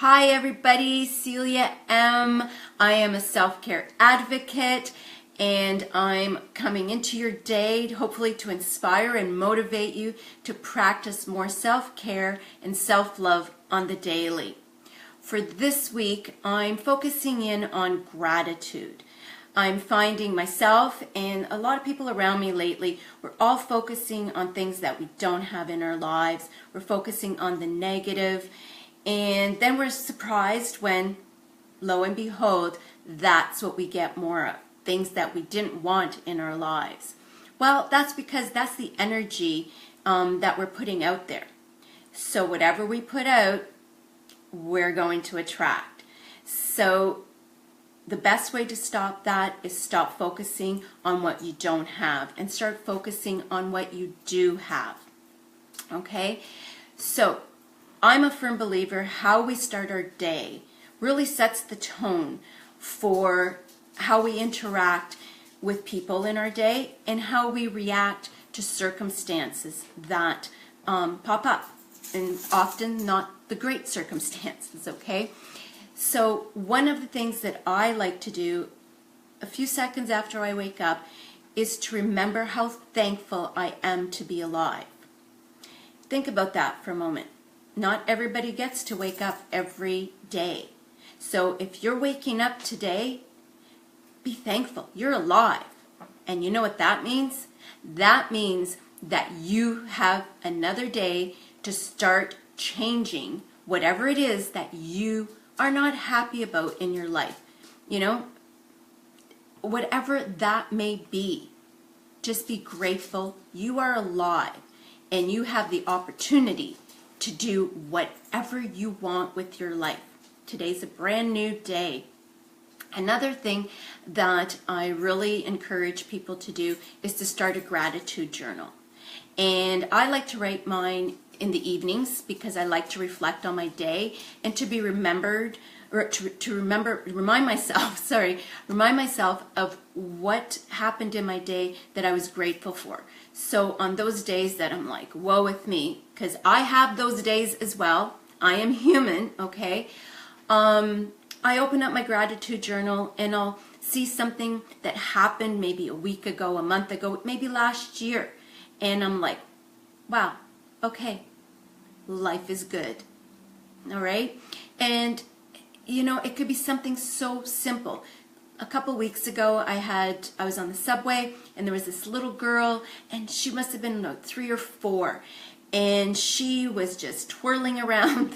Hi everybody, Celia M. I am a self-care advocate and I'm coming into your day hopefully to inspire and motivate you to practice more self-care and self-love on the daily. For this week, I'm focusing in on gratitude. I'm finding myself and a lot of people around me lately, we're all focusing on things that we don't have in our lives. We're focusing on the negative. And then we're surprised when, lo and behold, that's what we get more of. Things that we didn't want in our lives. Well, that's because that's the energy that we're putting out there. So whatever we put out, we're going to attract. So the best way to stop that is stop focusing on what you don't have and start focusing on what you do have. Okay? So I'm a firm believer how we start our day really sets the tone for how we interact with people in our day and how we react to circumstances that pop up, and often not the great circumstances, okay? So one of the things that I like to do a few seconds after I wake up is to remember how thankful I am to be alive. Think about that for a moment. Not everybody gets to wake up every day. So if you're waking up today, be thankful. You're alive. And you know what that means? That means that you have another day to start changing whatever it is that you are not happy about in your life. You know, whatever that may be, just be grateful. You are alive and you have the opportunity to do whatever you want with your life. Today's a brand new day. Another thing that I really encourage people to do is to start a gratitude journal. And I like to write mine in the evenings because I like to reflect on my day and to be remembered, or remind myself of what happened in my day that I was grateful for. So on those days that I'm like, woe with me, because I have those days as well. I am human, okay? I open up my gratitude journal and I'll see something that happened maybe a week ago, a month ago, maybe last year. And I'm like, wow, okay, life is good, all right? And, you know, it could be something so simple. A couple weeks ago, I was on the subway and there was this little girl and she must have been about 3 or 4. And she was just twirling around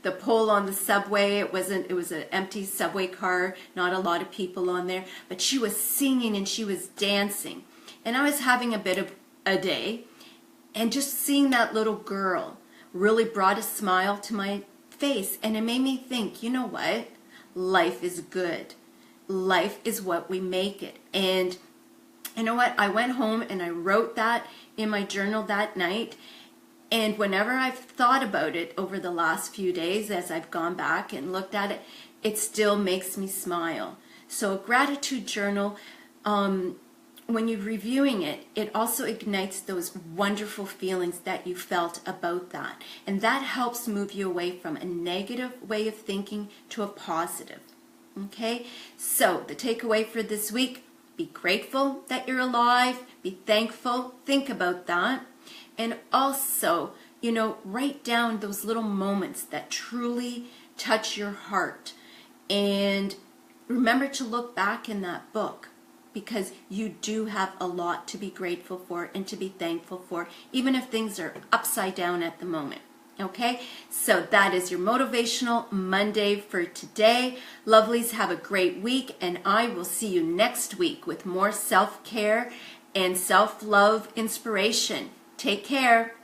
the pole on the subway. It was an empty subway car, not a lot of people on there. But she was singing and she was dancing. And I was having a bit of a day. And just seeing that little girl really brought a smile to my face. And it made me think, you know what? Life is good. Life is what we make it. And you know what? I went home and I wrote that in my journal that night. And whenever I've thought about it over the last few days, as I've gone back and looked at it, it still makes me smile. So a gratitude journal, when you're reviewing it, it also ignites those wonderful feelings that you felt about that. And that helps move you away from a negative way of thinking to a positive. Okay? So the takeaway for this week, be grateful that you're alive, be thankful, think about that. And also, you know, write down those little moments that truly touch your heart. And remember to look back in that book because you do have a lot to be grateful for and to be thankful for, even if things are upside down at the moment. Okay, so that is your Motivational Monday for today. Lovelies, have a great week, and I will see you next week with more self-care and self-love inspiration. Take care.